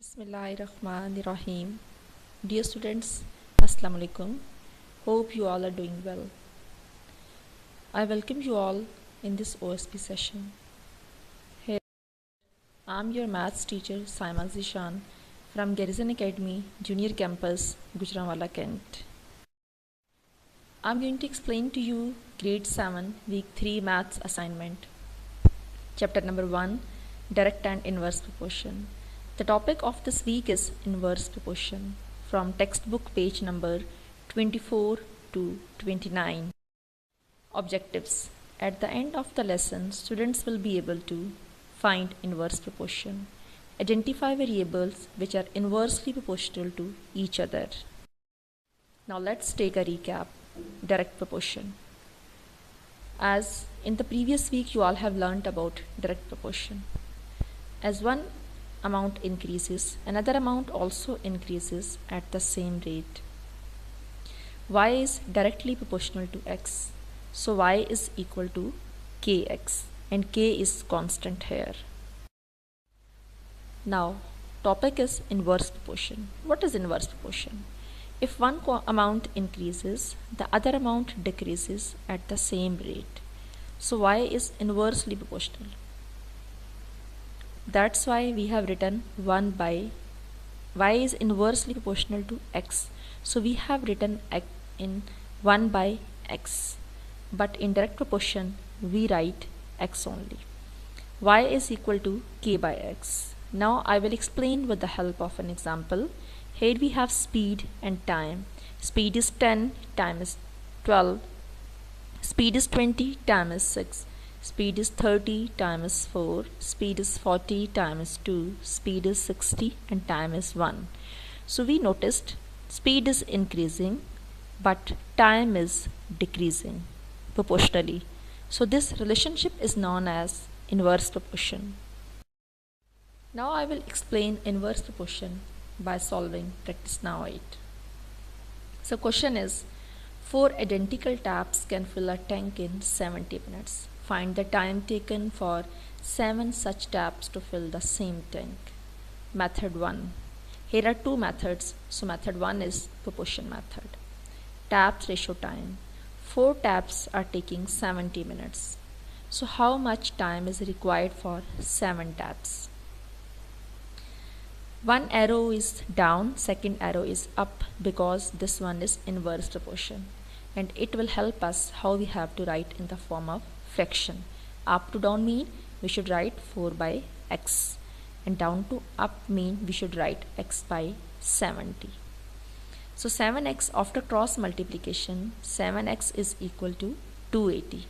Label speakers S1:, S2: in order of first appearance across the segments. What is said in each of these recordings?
S1: Bismillahirrahmanirrahim. Dear students, Assalamu alaikum. Hope you all are doing well. I welcome you all in this OSP session. Here, I'm your maths teacher Saima Zishan from Garrison Academy, Junior Campus, Gujranwala, Kent. I'm going to explain to you Grade 7, Week 3 Maths assignment. Chapter number 1, Direct and Inverse Proportion. The topic of this week is inverse proportion from textbook page number 24 to 29. Objectives. At the end of the lesson, students will be able to find inverse proportion, identify variables which are inversely proportional to each other. Now let's take a recap. Direct proportion. As in the previous week you all have learnt about direct proportion. As one amount increases, another amount also increases at the same rate. Y is directly proportional to x, so y is equal to kx, and k is constant here. Now, topic is inverse proportion. What is inverse proportion? If one amount increases, the other amount decreases at the same rate. So y is inversely proportional. That's why we have written 1 by y is inversely proportional to x. So we have written in 1 by x. But in direct proportion we write x only. Y is equal to k by x. Now I will explain with the help of an example. Here we have speed and time. Speed is 10, time is 12. Speed is 20, time is 6. Speed is 30, time is 4. Speed is 40, time is 2. Speed is 60 and time is 1. So we noticed speed is increasing but time is decreasing proportionally. So this relationship is known as inverse proportion. Now I will explain inverse proportion by solving practice now 8. So question is, 4 identical taps can fill a tank in 70 minutes. Find the time taken for 7 such taps to fill the same tank. Method 1. Here are 2 methods. So method 1 is proportion method. Taps ratio time. 4 taps are taking 70 minutes. So how much time is required for 7 taps? One arrow is down, second arrow is up because this one is inverse proportion. And it will help us how we have to write in the form of fraction. Up to down mean we should write 4 by x, and down to up mean we should write x by 70. So 7x after cross multiplication, 7x is equal to 280.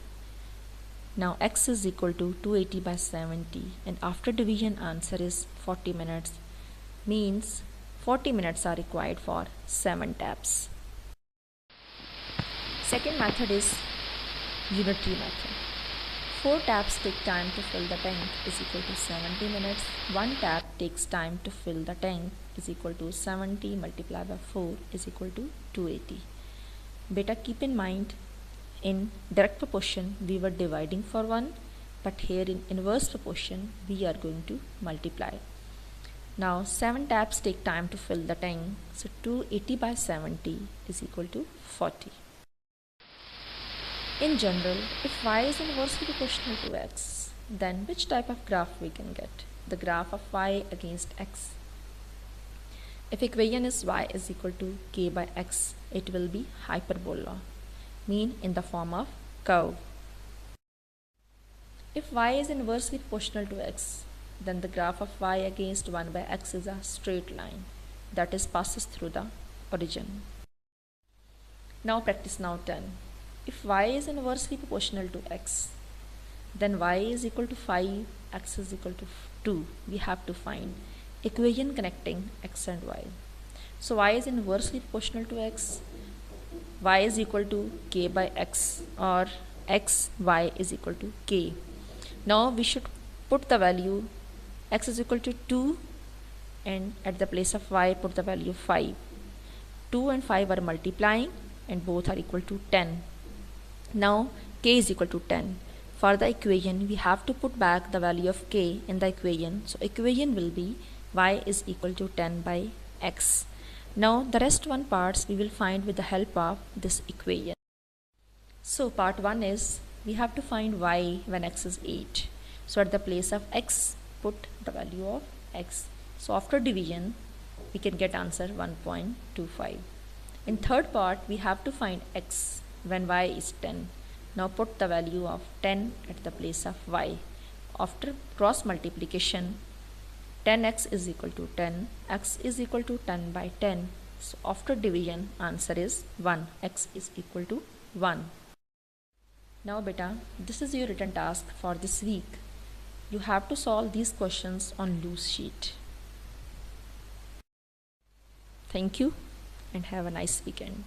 S1: Now x is equal to 280 by 70, and after division answer is 40 minutes, means 40 minutes are required for 7 taps. Second method is unitary method. 4 taps take time to fill the tank is equal to 70 minutes. 1 tap takes time to fill the tank is equal to 70 multiplied by 4 is equal to 280. Beta, keep in mind, in direct proportion we were dividing for 1, but here in inverse proportion we are going to multiply. Now 7 taps take time to fill the tank, so 280 by 70 is equal to 40. In general, if y is inversely proportional to x, then which type of graph we can get? The graph of y against x. If equation is y is equal to k by x, it will be hyperbola, mean in the form of curve. If y is inversely proportional to x, then the graph of y against 1 by x is a straight line that is passes through the origin. Now practice now 10. If y is inversely proportional to x, then y is equal to 5, x is equal to 2. We have to find equation connecting x and y. So y is inversely proportional to x, y is equal to k by x, or x y is equal to k. Now we should put the value x is equal to 2, and at the place of y put the value 5. 2 and 5 are multiplying and both are equal to 10. Now k is equal to 10. For the equation, we have to put back the value of k in the equation. So equation will be y is equal to 10 by x. Now the rest one parts we will find with the help of this equation. So part 1 is we have to find y when x is 8. So at the place of x, put the value of x. So after division, we can get answer 1.25. In third part, we have to find x when y is 10. Now put the value of 10 at the place of y. After cross multiplication, 10x is equal to 10, x is equal to 10 by 10. So after division, answer is 1, x is equal to 1. Now beta, this is your written task for this week. You have to solve these questions on loose sheet. Thank you and have a nice weekend.